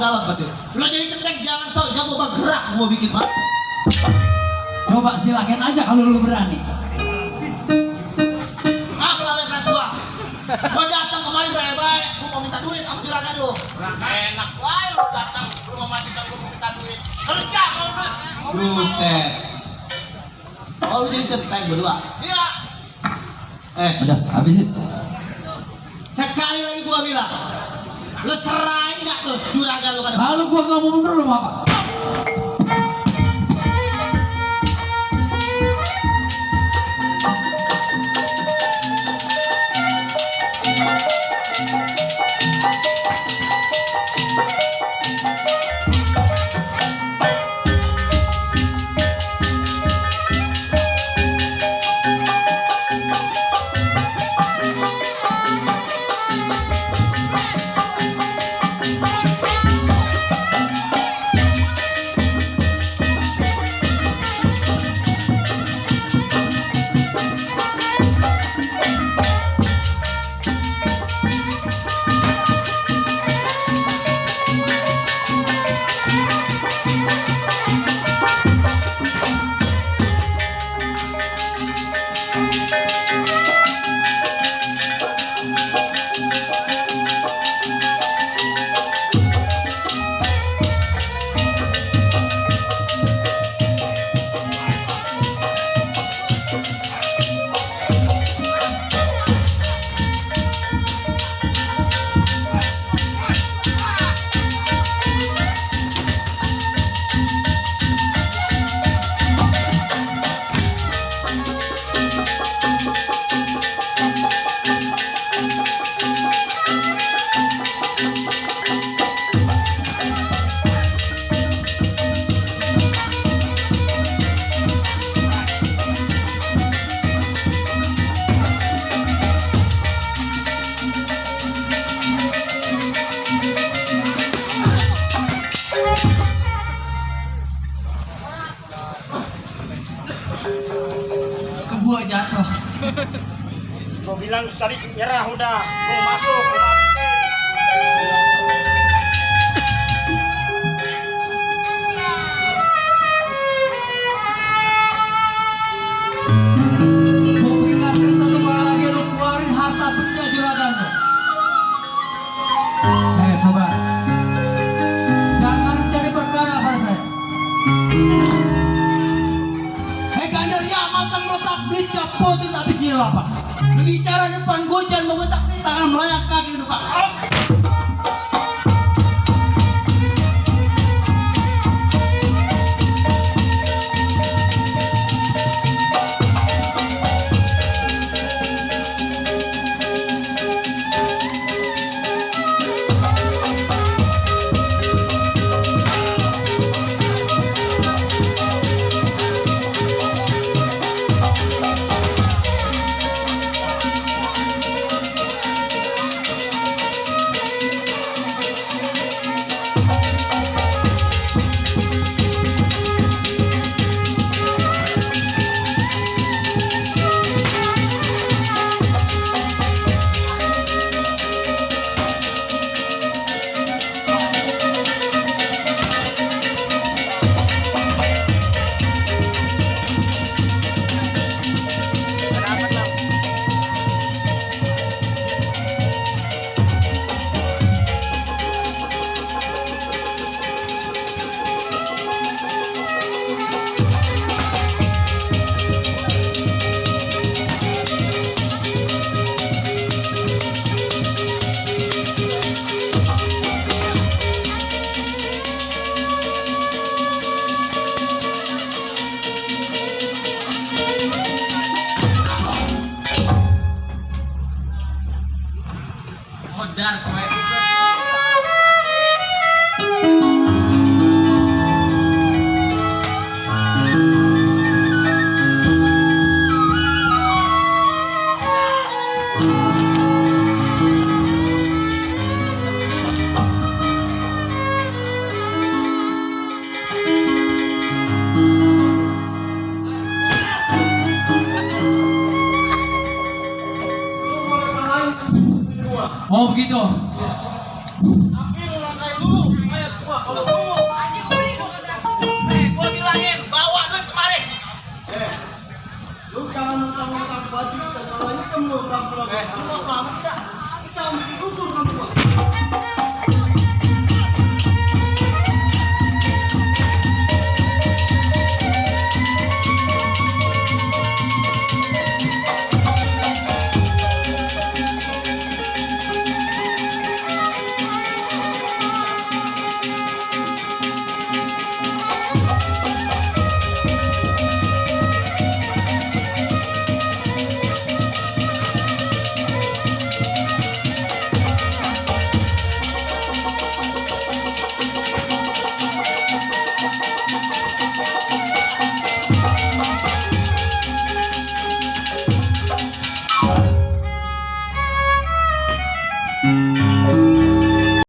dalam berarti. Lo jadi ketek jangan sok jago bergerak mau bikin mah. Coba silakan aja kalau lu berani. Apa lekat gua? Gua datang kemari baik-baik, gua mau minta duit sama juragan lu. Enak wae lu datang rumah majikan gua mau minta duit. Kerja kalau lu. Buset. Oh lu jadi centeng berdua? Iya. Udah habisin. Sekali lagi gua bilang, lu serahin nggak tuh juragan lu kan? Kalau gua nggak mau mundur lu mau apa? Gua jatuh. Gua bilang tadi nyerah udah, mau masuk, mau habisin. Gua peringatkan satu kali lagi lu keluarin harta benda juragan lu. Sobat, jangan cari perkara pada saya. Gandaria matang meletak di capotin habis nyelapak. Lu bicara depan gue jangan memetak di tangan melayak kaki gitu pak. Modar kowe. Oh begitu. Ambil langkah dulu, ayo gua kalau mau. Gua bilangin bawa duit kemari. Lu jangan mentang-mentang baju kita kalau ini kan mau pulang. Lu mau selamat enggak? Kita mau digusur